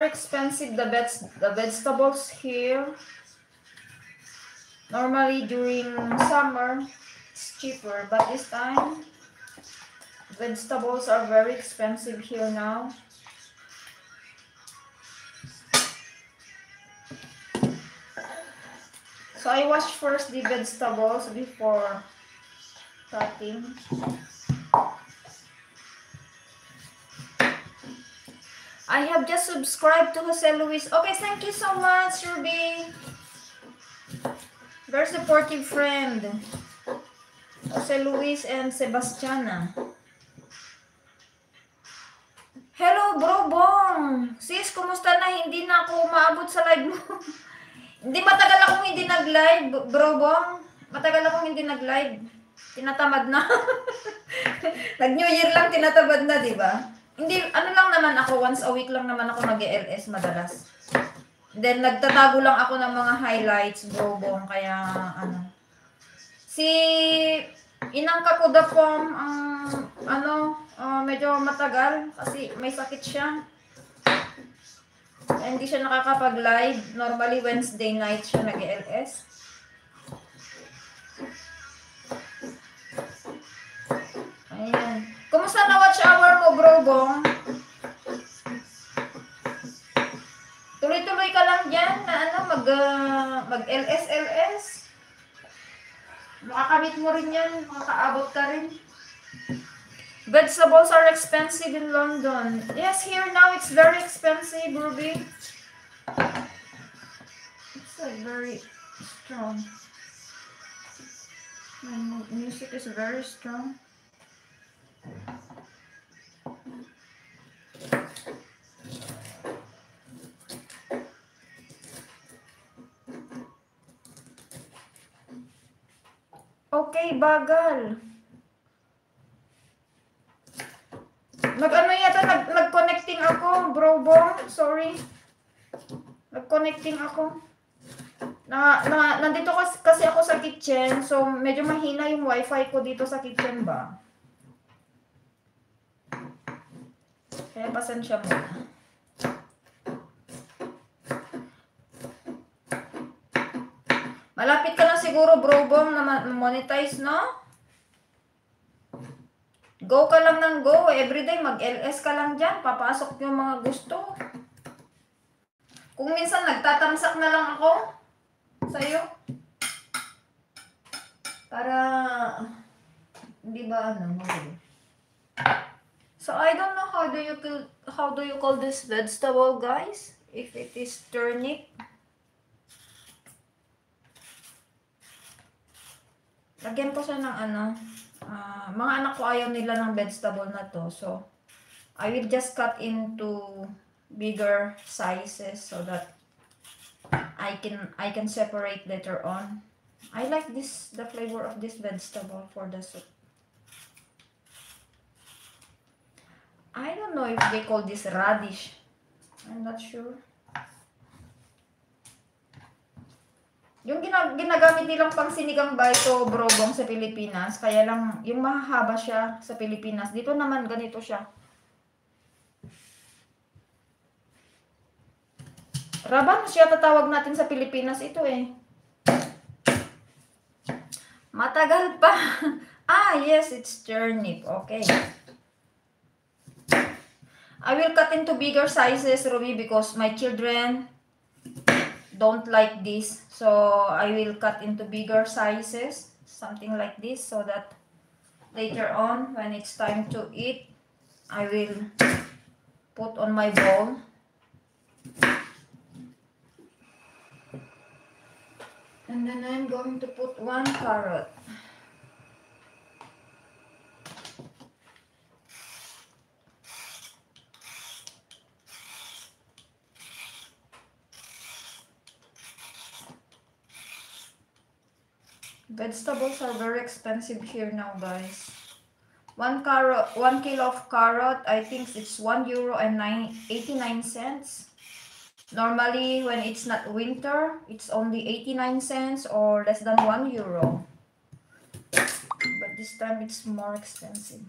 expensive the vegetables here. Normally during summer it's cheaper, but this time vegetables are very expensive here now. So I wash first the vegetables before cutting. I have just subscribed to Jose Luis. Okay, thank you so much, Ruby. Very supportive friend. Jose Luis and Sebastiana. Hello, Bro Bong. Sis, kumusta na? Hindi na ako umaabot sa live mo. Hindi, matagal akong hindi nag-live, Bro Bong. Matagal akong hindi nag-live. Tinatamad na. Nag-New Year lang, tinatamad na, di ba? Hindi, ano lang naman ako, once a week lang naman ako mag-LS madalas. Then, nagtatago lang ako ng mga highlights, Bro Bong. Kaya, ano. Si Inang Kakudapong, medyo matagal kasi may sakit siya. Hindi siya nakakapag-live. Normally, Wednesday night siya nag-LS. Ayan. Kumusta na watch hour mo, Bro Bong? Tuloy-tuloy ka lang dyan na mag-LS. Makakamit mo rin yan. Makakaabot ka rin. Vegetables are expensive in London. Yes, here now it's very expensive, Ruby. It's like very strong. My music is very strong. Okay, bagal. Nag-connecting ako, Bro Bong. Sorry. Nag-connecting ako. Nandito kasi ako sa kitchen. So, medyo mahina yung wifi ko dito sa kitchen ba. Kaya pasensya mo. Malapit ka na siguro, Bro Bong, na monetize, no? Go ka lang ng go. Everyday, mag-LS ka lang dyan. Papasok yung mga gusto. Kung minsan, nagtatamsak na lang ako sa'yo. Para, hindi ba, So, I don't know how do you call this vegetable, guys? If it is turnip. Lagyan ko siya ng mga anak ko ayaw nila ng vegetable na to. So, I will just cut into bigger sizes so that I can separate later on. I like the flavor of this vegetable for the soup. I don't know if they call this radish. I'm not sure. Yung ginagamit nilang pang sinigang ba ito, Bro Bong, sa Pilipinas. Kaya lang, yung mahahaba siya sa Pilipinas. Dito naman, ganito siya. Raban siya tatawag natin sa Pilipinas ito eh. Matagal pa. Yes, it's turnip. Okay. I will cut into bigger sizes, Ruby, because my children don't like this, so I will cut into bigger sizes, something like this, so that later on when it's time to eat, I will put on my bowl. And then I'm going to put 1 carrot. Vegetables are very expensive here now, guys. 1 kilo of carrot, I think it's €1.89. Normally, when it's not winter, it's only 89 cents or less than €1. But this time, it's more expensive.